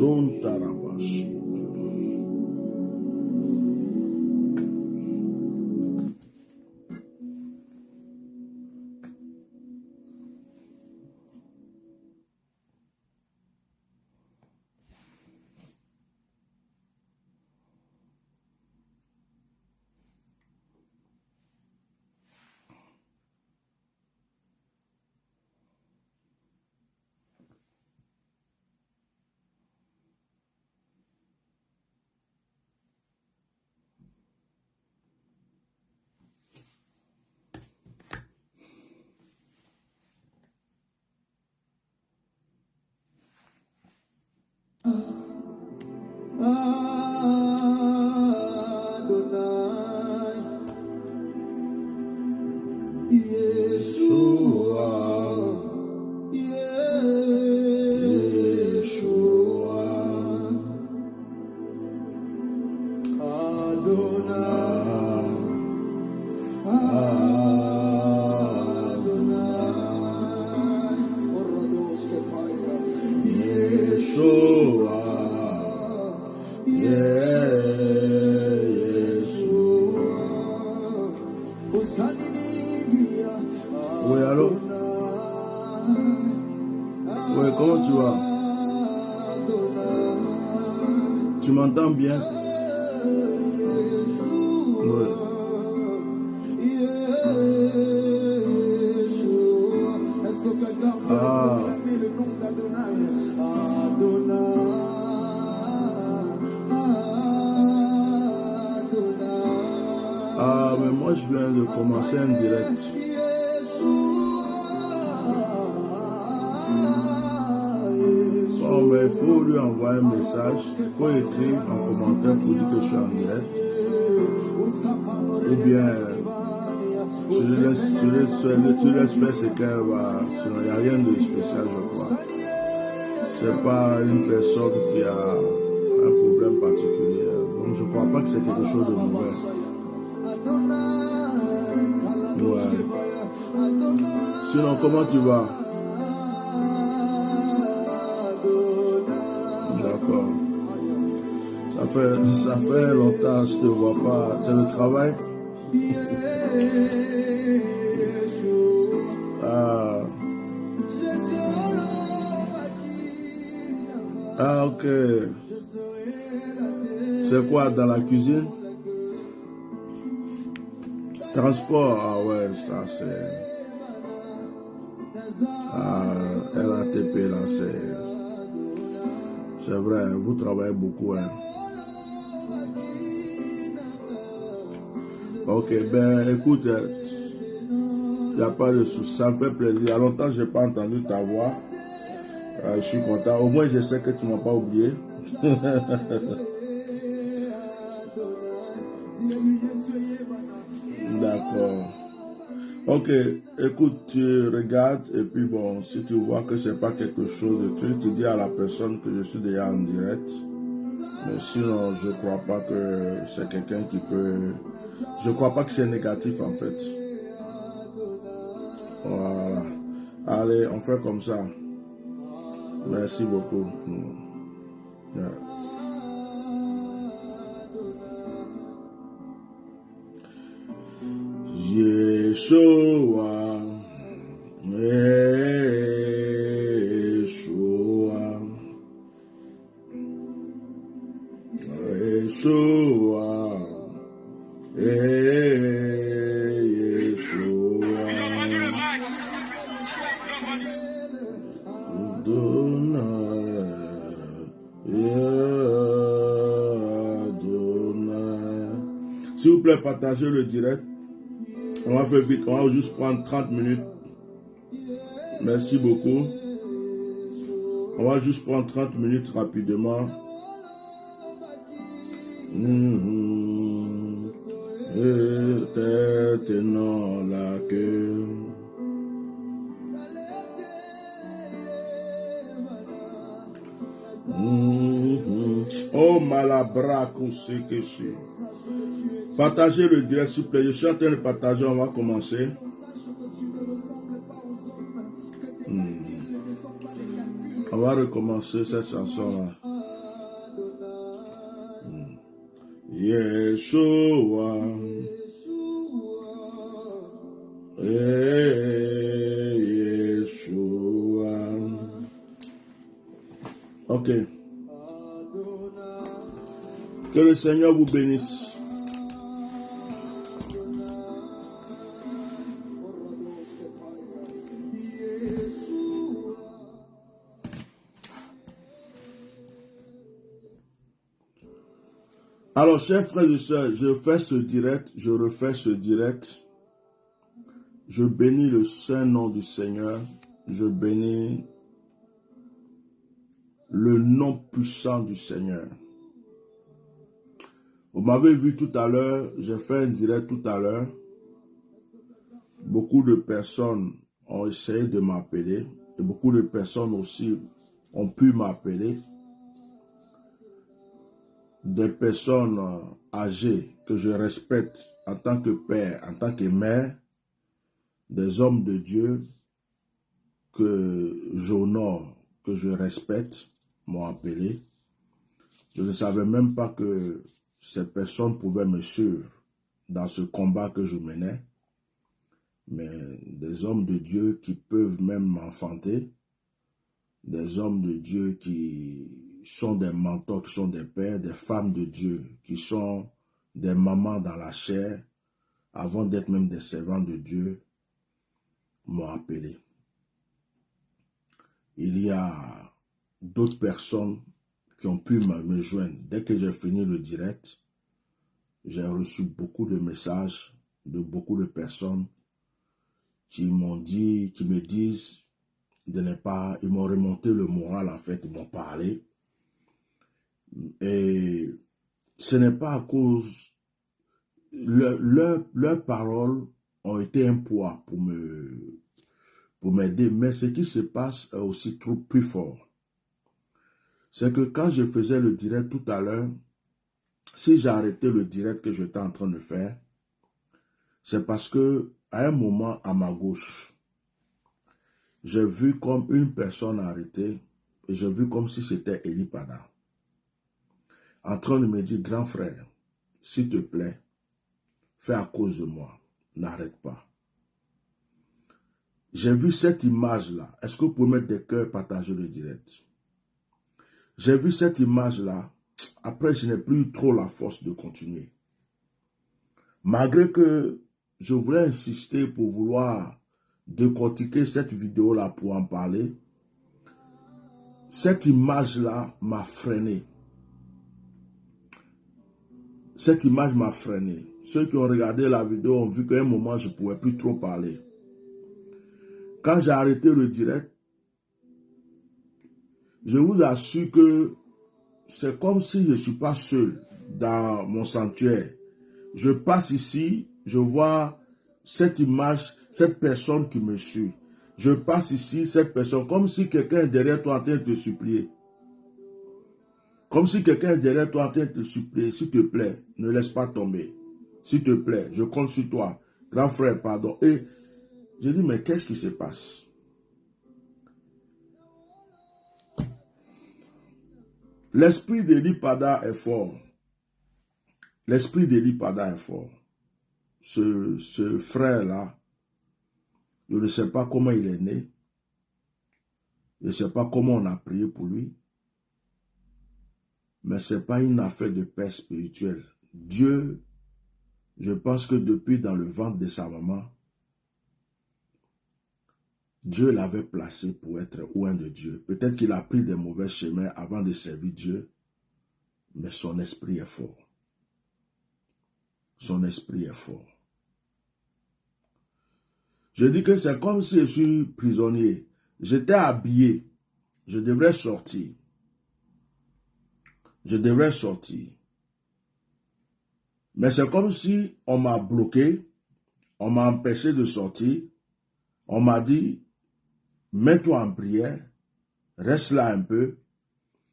Son tarabashi. Oui, allô? Oui, comment tu vas? Tu m'entends bien? Oui. Mais moi je viens de commencer un direct. Bon, mais il faut lui envoyer un message, il faut écrire en commentaire pour dire que je suis en direct. Ou bien tu laisses faire ce qu'elle va. Sinon, il n'y a rien de spécial, je crois. C'est pas une personne qui a un problème particulier. Donc je ne crois pas que c'est quelque chose de mauvais. Ouais. Sinon, comment tu vas? D'accord. Ça fait longtemps que je ne te vois pas. C'est le travail? Ah, ok. C'est quoi, dans la cuisine? Transport, ah ouais, ça c'est... LATP, là, c'est vrai, vous travaillez beaucoup, hein. Ok, ben écoute, il n'y a pas de souci, ça me fait plaisir. Il y a longtemps que je n'ai pas entendu ta voix. Je suis content. Au moins, je sais que tu ne m'as pas oublié. D'accord. Ok, écoute, tu regardes et puis bon, si tu vois que c'est pas quelque chose de truc, tu dis à la personne que je suis déjà en direct. Mais sinon, je crois pas que c'est quelqu'un qui peut... Je crois pas que c'est négatif en fait. Voilà. Allez, on fait comme ça. Merci beaucoup. Yeah. Yeshua, Yeshua, Yeshua, Yeshua, Adonai. S'il vous plaît, partagez le direct. On va faire vite, on va juste prendre 30 minutes. Merci beaucoup. On va juste prendre 30 minutes rapidement. Peut-être non la queue. Oh malabraco c'est que c'est. Partagez le direct s'il vous plaît. Je suis en train de partager, on va commencer. On va recommencer cette chanson là. Yeshua. Yeshua. Ok. Que le Seigneur vous bénisse. Alors, chers frères et sœurs, je fais ce direct, je refais ce direct. Je bénis le saint nom du Seigneur. Je bénis le nom puissant du Seigneur. Vous m'avez vu tout à l'heure, j'ai fait un direct tout à l'heure. Beaucoup de personnes ont essayé de m'appeler et beaucoup de personnes aussi ont pu m'appeler. Des personnes âgées que je respecte en tant que père, en tant que mère, des hommes de Dieu que j'honore, que je respecte, m'ont appelé. Je ne savais même pas que ces personnes pouvaient me suivre dans ce combat que je menais. Mais des hommes de Dieu qui peuvent même m'enfanter, des hommes de Dieu qui sont des mentors, qui sont des pères, des femmes de Dieu, qui sont des mamans dans la chair, avant d'être même des servants de Dieu, m'ont appelé. Il y a d'autres personnes qui ont pu me joindre. Dès que j'ai fini le direct, j'ai reçu beaucoup de messages de beaucoup de personnes qui m'ont dit, qui me disent de ne pas, ils m'ont remonté le moral en fait, ils m'ont parlé. Et ce n'est pas à cause, leurs paroles ont été un poids pour m'aider, mais ce qui se passe est aussi trop plus fort. C'est que quand je faisais le direct tout à l'heure, si j'ai arrêté le direct que j'étais en train de faire, c'est parce que à un moment à ma gauche, j'ai vu comme une personne arrêtée et j'ai vu comme si c'était Eli Pada. En train de me dire, grand frère, s'il te plaît, fais à cause de moi, n'arrête pas. J'ai vu cette image-là. Est-ce que vous pouvez mettre des cœurs, partager le direct? J'ai vu cette image-là. Après, je n'ai plus trop la force de continuer. Malgré que je voulais insister pour vouloir décortiquer cette vidéo-là pour en parler, cette image-là m'a freiné. Cette image m'a freiné. Ceux qui ont regardé la vidéo ont vu qu'à un moment, je ne pouvais plus trop parler. Quand j'ai arrêté le direct, je vous assure que c'est comme si je ne suis pas seul dans mon sanctuaire. Je passe ici, je vois cette image, cette personne qui me suit. Je passe ici, cette personne, comme si quelqu'un est derrière toi en train de te supplier. Comme si quelqu'un est derrière toi en train de te supplier. S'il te plaît, ne laisse pas tomber. S'il te plaît, je compte sur toi. Grand frère, pardon. Et je dis, mais qu'est-ce qui se passe? L'esprit d'Eli Pada est fort. L'esprit d'Eli Pada est fort. Ce frère-là, je ne sais pas comment il est né. Je ne sais pas comment on a prié pour lui. Mais ce n'est pas une affaire de paix spirituelle. Dieu, je pense que depuis dans le ventre de sa maman, Dieu l'avait placé pour être loin de Dieu. Peut-être qu'il a pris des mauvais chemins avant de servir Dieu, mais son esprit est fort. Son esprit est fort. Je dis que c'est comme si je suis prisonnier. J'étais habillé. Je devrais sortir. Je devrais sortir. Mais c'est comme si on m'a bloqué. On m'a empêché de sortir. On m'a dit, mets-toi en prière. Reste là un peu.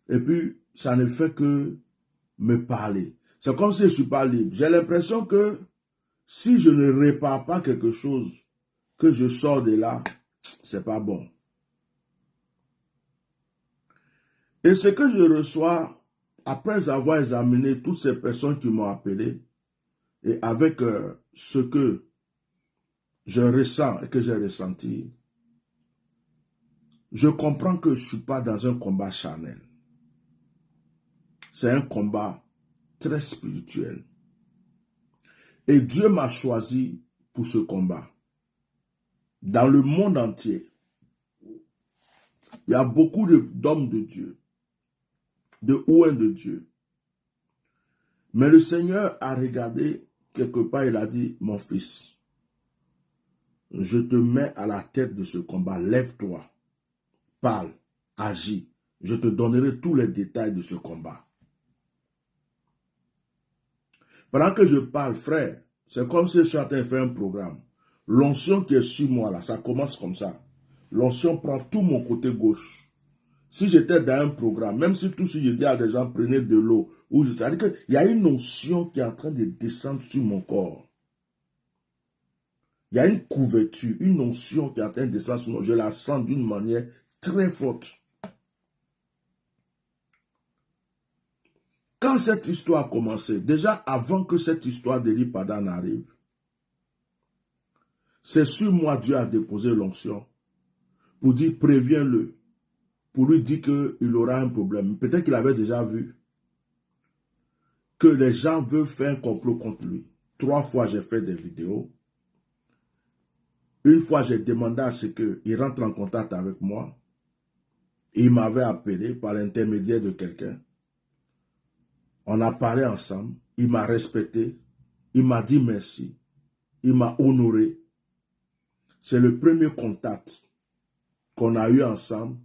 Et puis, ça ne fait que me parler. C'est comme si je ne suis pas libre. J'ai l'impression que si je ne répare pas quelque chose, que je sors de là, c'est pas bon. Et ce que je reçois après avoir examiné toutes ces personnes qui m'ont appelé, et avec ce que je ressens et que j'ai ressenti, je comprends que je ne suis pas dans un combat charnel. C'est un combat très spirituel. Et Dieu m'a choisi pour ce combat. Dans le monde entier, il y a beaucoup d'hommes de Dieu, de ouins de Dieu. Mais le Seigneur a regardé quelque part, il a dit, mon fils, je te mets à la tête de ce combat, lève-toi, parle, agis, je te donnerai tous les détails de ce combat. Pendant que je parle, frère, c'est comme si je suis en train de faire un programme. L'onction qui est sur moi, là, ça commence comme ça. L'onction prend tout mon côté gauche. Si j'étais dans un programme, même si tout ce que je dis à des gens, prenez de l'eau, c'est-à-dire qu'il y a une onction qui est en train de descendre sur mon corps. Il y a une couverture, une onction qui est en train de descendre sur mon corps. Je la sens d'une manière très forte. Quand cette histoire a commencé, déjà avant que cette histoire d'Eli Padan arrive, c'est sur moi Dieu a déposé l'onction pour dire préviens-le, pour lui dire qu'il aura un problème. Peut-être qu'il avait déjà vu que les gens veulent faire un complot contre lui. 3 fois j'ai fait des vidéos. Une fois j'ai demandé à ce qu'il rentre en contact avec moi. Il m'avait appelé par l'intermédiaire de quelqu'un. On a parlé ensemble. Il m'a respecté. Il m'a dit merci. Il m'a honoré. C'est le premier contact qu'on a eu ensemble.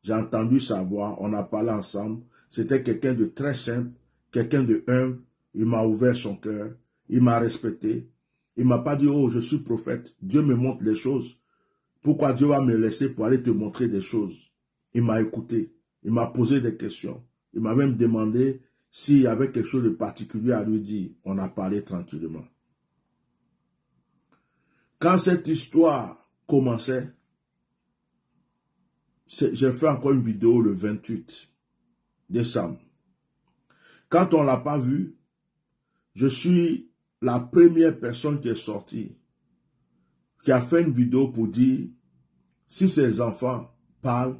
J'ai entendu sa voix. On a parlé ensemble. C'était quelqu'un de très simple, quelqu'un de humble. Il m'a ouvert son cœur. Il m'a respecté. Il ne m'a pas dit, oh, je suis prophète. Dieu me montre les choses. Pourquoi Dieu va me laisser pour aller te montrer des choses? Il m'a écouté. Il m'a posé des questions. Il m'a même demandé s'il y avait quelque chose de particulier à lui dire. On a parlé tranquillement. Quand cette histoire commençait, j'ai fait encore une vidéo le 28 décembre. Quand on ne l'a pas vu, je suis la première personne qui est sortie, qui a fait une vidéo pour dire, si ses enfants parlent,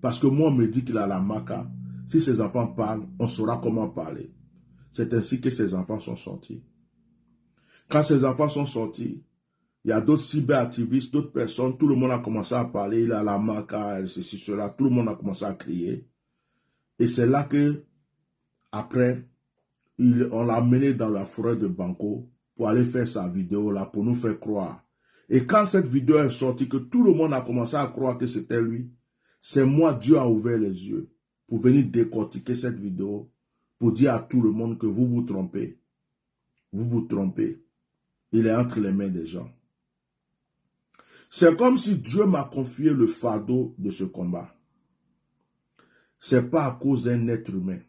parce que moi on me dit qu'il a la maca, si ses enfants parlent, on saura comment parler. C'est ainsi que ses enfants sont sortis. Quand ses enfants sont sortis, il y a d'autres cyberactivistes, d'autres personnes, tout le monde a commencé à parler, il a la maca, ceci, cela, tout le monde a commencé à crier. Et c'est là que, après, on l'a mené dans la forêt de Banco pour aller faire sa vidéo là, pour nous faire croire. Et quand cette vidéo est sortie, que tout le monde a commencé à croire que c'était lui, c'est moi, Dieu a ouvert les yeux pour venir décortiquer cette vidéo, pour dire à tout le monde que vous vous trompez. Vous vous trompez. Il est entre les mains des gens. C'est comme si Dieu m'a confié le fardeau de ce combat. Ce n'est pas à cause d'un être humain.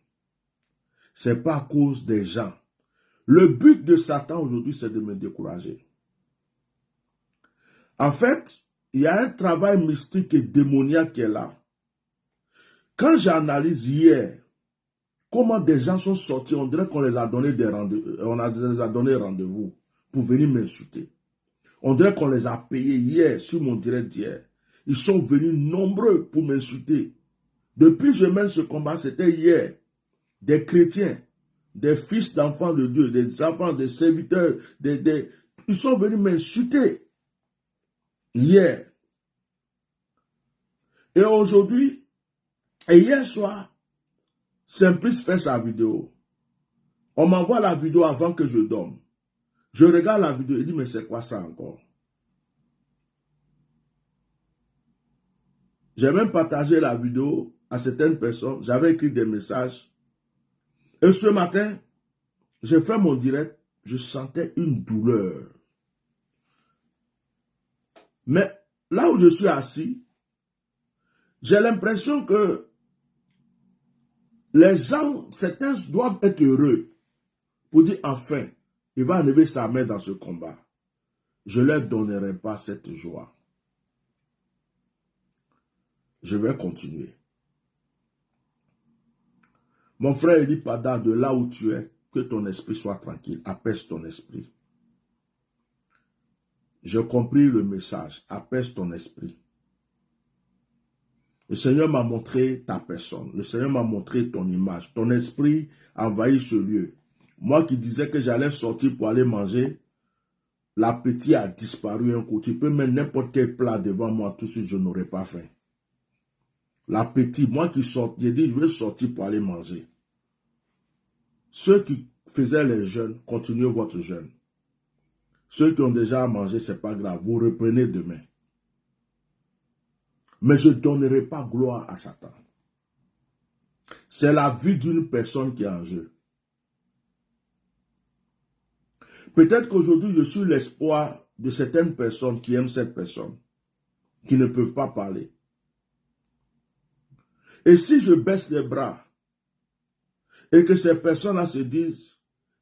Ce n'est pas à cause des gens. Le but de Satan aujourd'hui, c'est de me décourager. En fait, il y a un travail mystique et démoniaque qui est là. Quand j'analyse hier, comment des gens sont sortis, on dirait qu'on les a donné des rendez-vous, les a donné rendez-vous pour venir m'insulter. On dirait qu'on les a payés hier sur mon direct d'hier. Ils sont venus nombreux pour m'insulter. Depuis que je mène ce combat, c'était hier. Des chrétiens, des fils d'enfants de Dieu, des enfants, des serviteurs, ils sont venus m'insulter hier. Et aujourd'hui, et hier soir, Simplice fait sa vidéo. On m'envoie la vidéo avant que je dorme. Je regarde la vidéo et dis, mais c'est quoi ça encore? J'ai même partagé la vidéo à certaines personnes. J'avais écrit des messages. Et ce matin, j'ai fait mon direct. Je sentais une douleur. Mais là où je suis assis, j'ai l'impression que les gens, certains doivent être heureux pour dire enfin, il va enlever sa main dans ce combat. Je ne leur donnerai pas cette joie. Je vais continuer. Mon frère Eli Pada, de là où tu es, que ton esprit soit tranquille. Apaise ton esprit. J'ai compris le message. Apaise ton esprit. Le Seigneur m'a montré ta personne. Le Seigneur m'a montré ton image. Ton esprit envahit ce lieu. Moi qui disais que j'allais sortir pour aller manger, l'appétit a disparu un coup. Tu peux mettre n'importe quel plat devant moi, tout de suite, je n'aurai pas faim. L'appétit, moi qui sors, j'ai dit, je vais sortir pour aller manger. Ceux qui faisaient les jeûnes, continuez votre jeûne. Ceux qui ont déjà mangé, ce n'est pas grave, vous reprenez demain. Mais je ne donnerai pas gloire à Satan. C'est la vie d'une personne qui est en jeu. Peut-être qu'aujourd'hui, je suis l'espoir de certaines personnes qui aiment cette personne, qui ne peuvent pas parler. Et si je baisse les bras, et que ces personnes-là se disent,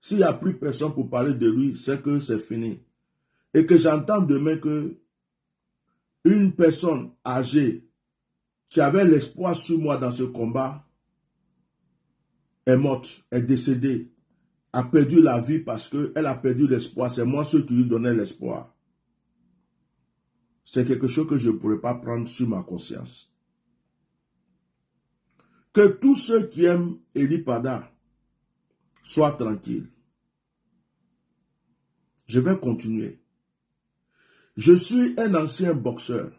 s'il n'y a plus personne pour parler de lui, c'est que c'est fini. Et que j'entends demain que une personne âgée qui avait l'espoir sur moi dans ce combat est morte, est décédée, a perdu la vie parce qu'elle a perdu l'espoir. C'est moi ceux qui lui donnaient l'espoir. C'est quelque chose que je ne pourrais pas prendre sur ma conscience. Que tous ceux qui aiment Eli Pada soient tranquilles. Je vais continuer. Je suis un ancien boxeur.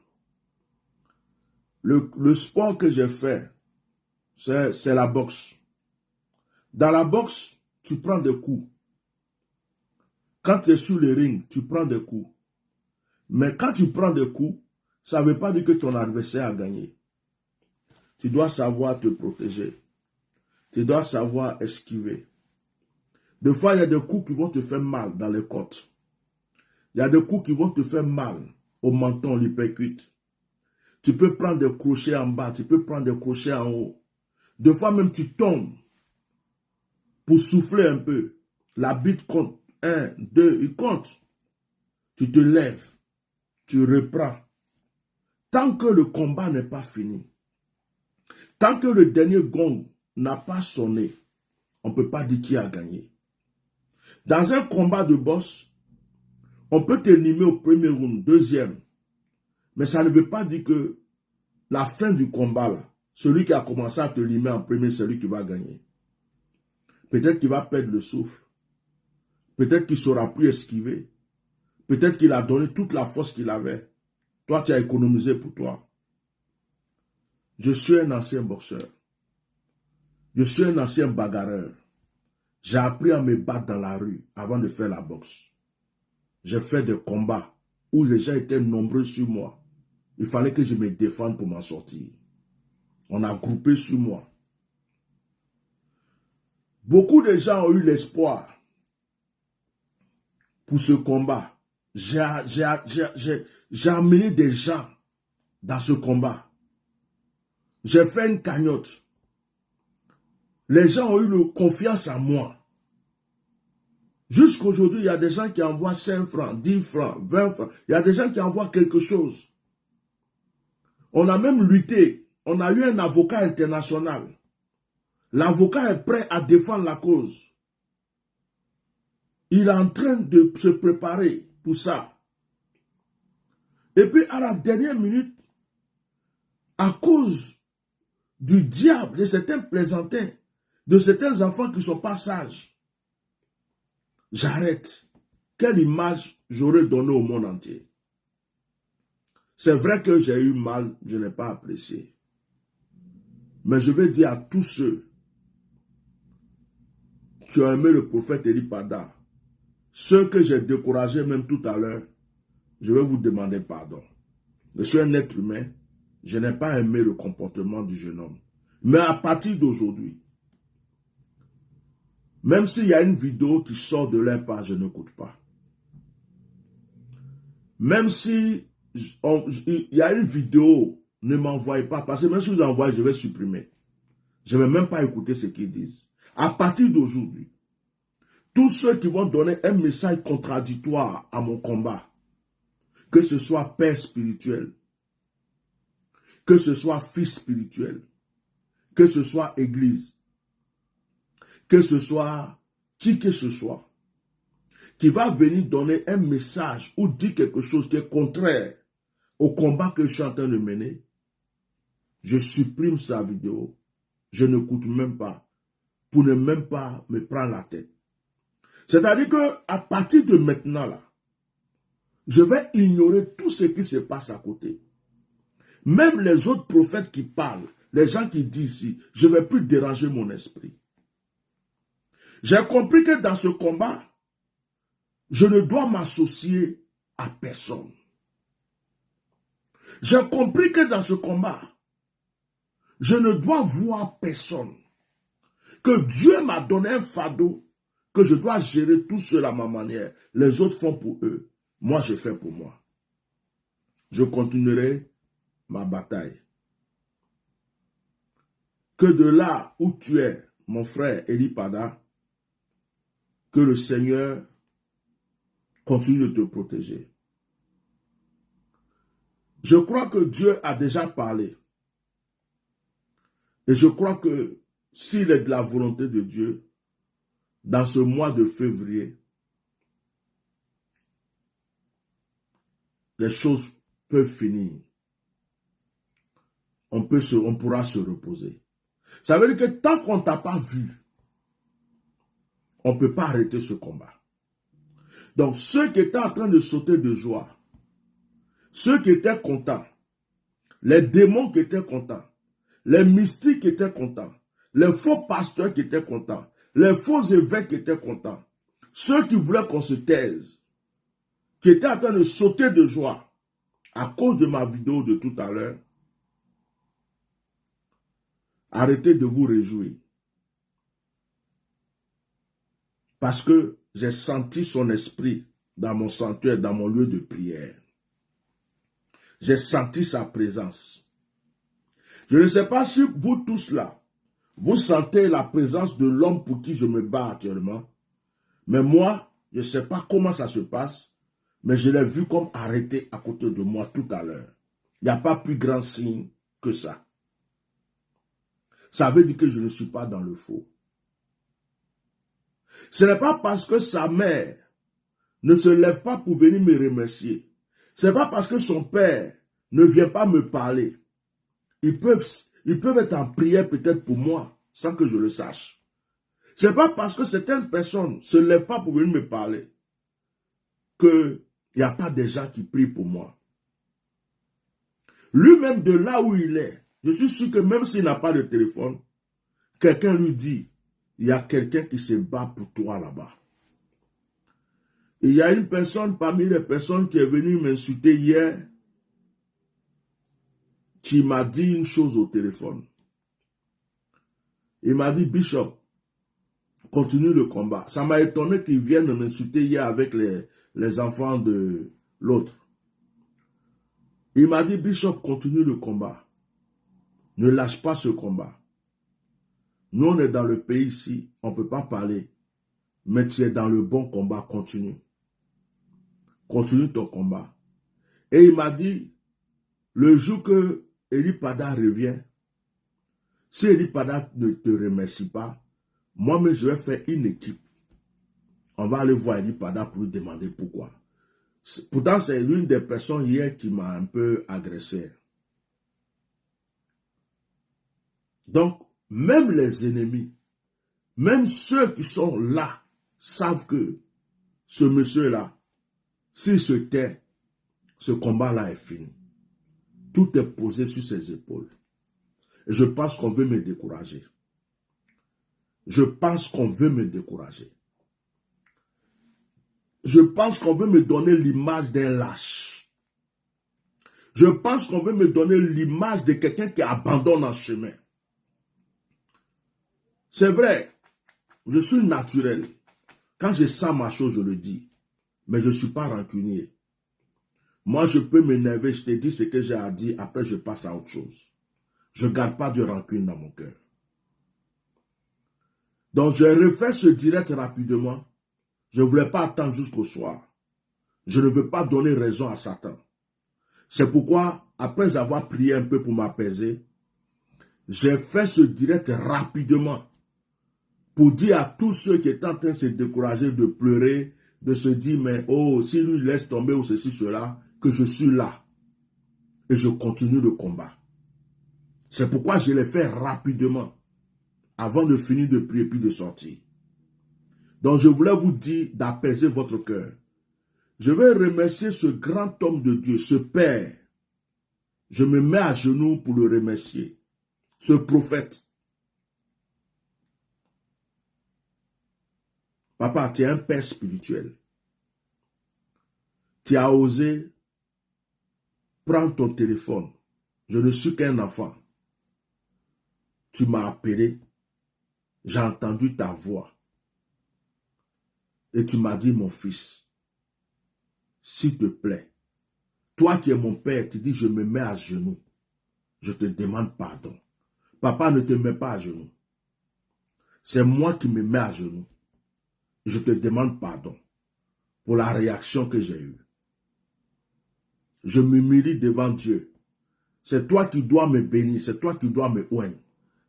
Le sport que j'ai fait, c'est la boxe. Dans la boxe, tu prends des coups. Quand tu es sur le ring, tu prends des coups. Mais quand tu prends des coups, ça ne veut pas dire que ton adversaire a gagné. Tu dois savoir te protéger. Tu dois savoir esquiver. Des fois, il y a des coups qui vont te faire mal dans les côtes. Il y a des coups qui vont te faire mal au menton, l'hypercute. Tu peux prendre des crochets en bas, tu peux prendre des crochets en haut. Des fois même, tu tombes pour souffler un peu. La bite compte. 1, 2, il compte. Tu te lèves. Tu reprends. Tant que le combat n'est pas fini, tant que le dernier gong n'a pas sonné, on ne peut pas dire qui a gagné. Dans un combat de boss, on peut t'éliminer au premier round, deuxième. Mais ça ne veut pas dire que la fin du combat, là, celui qui a commencé à te limer en premier, c'est celui qui va gagner. Peut-être qu'il va perdre le souffle. Peut-être qu'il ne saura plus esquiver. Peut-être qu'il a donné toute la force qu'il avait. Toi, tu as économisé pour toi. Je suis un ancien boxeur. Je suis un ancien bagarreur. J'ai appris à me battre dans la rue avant de faire la boxe. J'ai fait des combats où les gens étaient nombreux sur moi. Il fallait que je me défende pour m'en sortir. On a groupé sur moi. Beaucoup de gens ont eu l'espoir pour ce combat. J'ai amené des gens dans ce combat. J'ai fait une cagnotte. Les gens ont eu confiance en moi. Jusqu'à aujourd'hui, il y a des gens qui envoient 5 francs, 10 francs, 20 francs. Il y a des gens qui envoient quelque chose. On a même lutté. On a eu un avocat international. L'avocat est prêt à défendre la cause. Il est en train de se préparer pour ça. Et puis, à la dernière minute, à cause du diable, de certains plaisantins, de certains enfants qui ne sont pas sages, j'arrête. Quelle image j'aurais donnée au monde entier? C'est vrai que j'ai eu mal, je n'ai pas apprécié. Mais je vais dire à tous ceux qui ont aimé le prophète Eli Pada, ceux que j'ai découragés même tout à l'heure, je vais vous demander pardon. Je suis un être humain, je n'ai pas aimé le comportement du jeune homme. Mais à partir d'aujourd'hui, même s'il y a une vidéo qui sort de leur part, je n'écoute pas. Même si il y a une vidéo, ne m'envoyez pas, parce que même si vous envoyez, je vais supprimer. Je ne vais même pas écouter ce qu'ils disent. À partir d'aujourd'hui, tous ceux qui vont donner un message contradictoire à mon combat, que ce soit père spirituel, que ce soit fils spirituel, que ce soit église, que ce soit qui que ce soit, qui va venir donner un message ou dire quelque chose qui est contraire au combat que je suis en train de mener, je supprime sa vidéo, je n'écoute même pas, pour ne même pas me prendre la tête. C'est-à-dire qu'à partir de maintenant, là, je vais ignorer tout ce qui se passe à côté. Même les autres prophètes qui parlent, les gens qui disent ici, je ne vais plus déranger mon esprit. J'ai compris que dans ce combat, je ne dois m'associer à personne. J'ai compris que dans ce combat, je ne dois voir personne. Que Dieu m'a donné un fardeau, que je dois gérer tout seul à ma manière. Les autres font pour eux. Moi, je fais pour moi. Je continuerai ma bataille. Que de là où tu es, mon frère Eli Pada, que le Seigneur continue de te protéger. Je crois que Dieu a déjà parlé. Et je crois que s'il est de la volonté de Dieu, dans ce mois de février, les choses peuvent finir. On pourra se reposer. Ça veut dire que tant qu'on ne t'a pas vu, on ne peut pas arrêter ce combat. Donc ceux qui étaient en train de sauter de joie, ceux qui étaient contents, les démons qui étaient contents, les mystiques qui étaient contents, les faux pasteurs qui étaient contents, les faux évêques qui étaient contents, ceux qui voulaient qu'on se taise, qui étaient en train de sauter de joie à cause de ma vidéo de tout à l'heure, arrêtez de vous réjouir. Parce que j'ai senti son esprit dans mon sanctuaire, dans mon lieu de prière. J'ai senti sa présence. Je ne sais pas si vous tous là, vous sentez la présence de l'homme pour qui je me bats actuellement. Mais moi, je ne sais pas comment ça se passe, mais je l'ai vu comme arrêté à côté de moi tout à l'heure. Il n'y a pas plus grand signe que ça. Ça veut dire que je ne suis pas dans le faux. Ce n'est pas parce que sa mère ne se lève pas pour venir me remercier. Ce n'est pas parce que son père ne vient pas me parler. Ils peuvent être en prière peut-être pour moi, sans que je le sache. Ce n'est pas parce que certaines personnes ne se lèvent pas pour venir me parler qu'il n'y a pas des gens qui prient pour moi. Lui-même de là où il est, je suis sûr que même s'il n'a pas de téléphone, quelqu'un lui dit, il y a quelqu'un qui se bat pour toi là-bas. Il y a une personne parmi les personnes qui est venue m'insulter hier, qui m'a dit une chose au téléphone. Il m'a dit, Bishop, continue le combat. Ça m'a étonné qu'il vienne m'insulter hier avec les enfants de l'autre. Il m'a dit, Bishop, continue le combat. Ne lâche pas ce combat. Nous, on est dans le pays ici, on ne peut pas parler. Mais tu es dans le bon combat, continue. Continue ton combat. Et il m'a dit, le jour que Eli Pada revient, si Eli Pada ne te remercie pas, moi-même je vais faire une équipe. On va aller voir Eli Pada pour lui demander pourquoi. Pourtant, c'est l'une des personnes hier qui m'a un peu agressé. Donc, même les ennemis, même ceux qui sont là, savent que ce monsieur-là, s'il se tait, ce combat-là est fini. Tout est posé sur ses épaules. Et je pense qu'on veut me décourager. Je pense qu'on veut me décourager. Je pense qu'on veut me donner l'image d'un lâche. Je pense qu'on veut me donner l'image de quelqu'un qui abandonne en chemin. C'est vrai, je suis naturel. Quand je sens ma chose, je le dis. Mais je ne suis pas rancunier. Moi, je peux m'énerver, je te dis ce que j'ai à dire, après je passe à autre chose. Je ne garde pas de rancune dans mon cœur. Donc, je refais ce direct rapidement. Je ne voulais pas attendre jusqu'au soir. Je ne veux pas donner raison à Satan. C'est pourquoi, après avoir prié un peu pour m'apaiser, j'ai fait ce direct rapidement pour dire à tous ceux qui étaient en train de se décourager, de pleurer, de se dire, mais oh, si lui laisse tomber ou ceci, cela, que je suis là. Et je continue le combat. C'est pourquoi je l'ai fait rapidement, avant de finir de prier puis de sortir. Donc je voulais vous dire d'apaiser votre cœur. Je vais remercier ce grand homme de Dieu, ce Père. Je me mets à genoux pour le remercier. Ce prophète. Papa, tu es un père spirituel. Tu as osé prendre ton téléphone. Je ne suis qu'un enfant. Tu m'as appelé. J'ai entendu ta voix. Et tu m'as dit, mon fils, s'il te plaît, toi qui es mon père, tu dis, je me mets à genoux. Je te demande pardon. Papa, ne te mets pas à genoux. C'est moi qui me mets à genoux. Je te demande pardon pour la réaction que j'ai eue. Je m'humilie devant Dieu. C'est toi qui dois me bénir, c'est toi qui dois me oindre.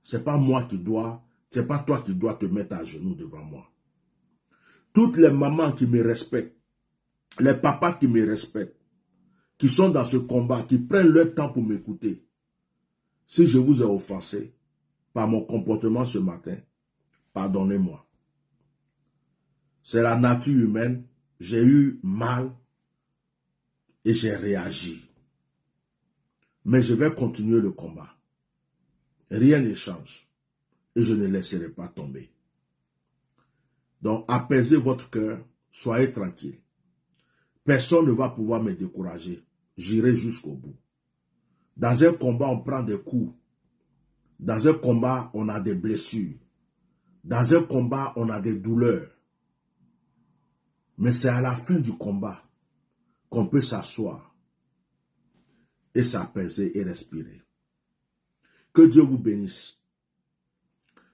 C'est pas moi qui dois, c'est pas toi qui dois te mettre à genoux devant moi. Toutes les mamans qui me respectent, les papas qui me respectent, qui sont dans ce combat, qui prennent leur temps pour m'écouter. Si je vous ai offensé par mon comportement ce matin, pardonnez-moi. C'est la nature humaine. J'ai eu mal et j'ai réagi. Mais je vais continuer le combat. Rien ne change et je ne laisserai pas tomber. Donc, apaisez votre cœur, soyez tranquille. Personne ne va pouvoir me décourager. J'irai jusqu'au bout. Dans un combat, on prend des coups. Dans un combat, on a des blessures. Dans un combat, on a des douleurs. Mais c'est à la fin du combat qu'on peut s'asseoir et s'apaiser et respirer. Que Dieu vous bénisse.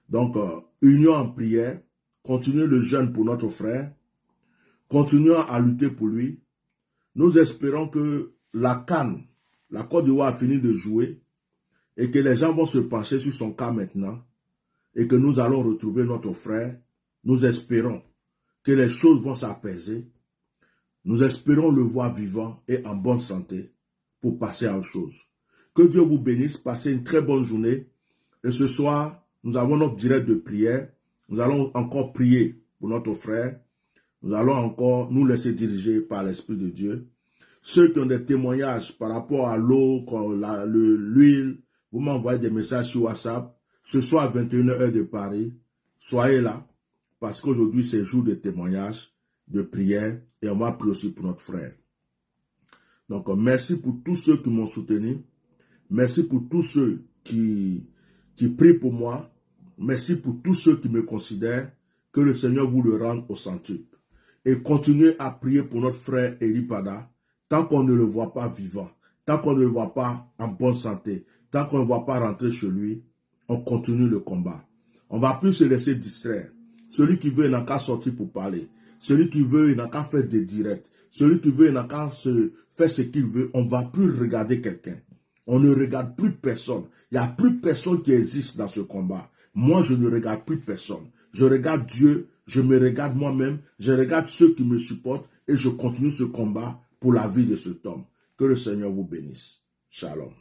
Donc, union en prière, continuez le jeûne pour notre frère, continuons à lutter pour lui. Nous espérons que la CAN, la Côte d'Ivoire a fini de jouer et que les gens vont se pencher sur son cas maintenant et que nous allons retrouver notre frère. Nous espérons que les choses vont s'apaiser. Nous espérons le voir vivant et en bonne santé pour passer à autre chose. Que Dieu vous bénisse, passez une très bonne journée. Et ce soir, nous avons notre direct de prière. Nous allons encore prier pour notre frère. Nous allons encore nous laisser diriger par l'Esprit de Dieu. Ceux qui ont des témoignages par rapport à l'eau, l'huile, vous m'envoyez des messages sur WhatsApp. Ce soir, à 21h de Paris, soyez là. Parce qu'aujourd'hui, c'est jour de témoignage, de prière, et on va prier aussi pour notre frère. Donc, merci pour tous ceux qui m'ont soutenu. Merci pour tous ceux qui prient pour moi. Merci pour tous ceux qui me considèrent. Que le Seigneur vous le rende au centuple. Et continuez à prier pour notre frère Eli Pada, tant qu'on ne le voit pas vivant, tant qu'on ne le voit pas en bonne santé, tant qu'on ne le voit pas rentrer chez lui, on continue le combat. On ne va plus se laisser distraire. Celui qui veut, il n'a qu'à sortir pour parler. Celui qui veut, il n'a qu'à faire des directs. Celui qui veut, il n'a qu'à faire ce qu'il veut. On ne va plus regarder quelqu'un. On ne regarde plus personne. Il n'y a plus personne qui existe dans ce combat. Moi, je ne regarde plus personne. Je regarde Dieu, je me regarde moi-même, je regarde ceux qui me supportent et je continue ce combat pour la vie de cet homme. Que le Seigneur vous bénisse. Shalom.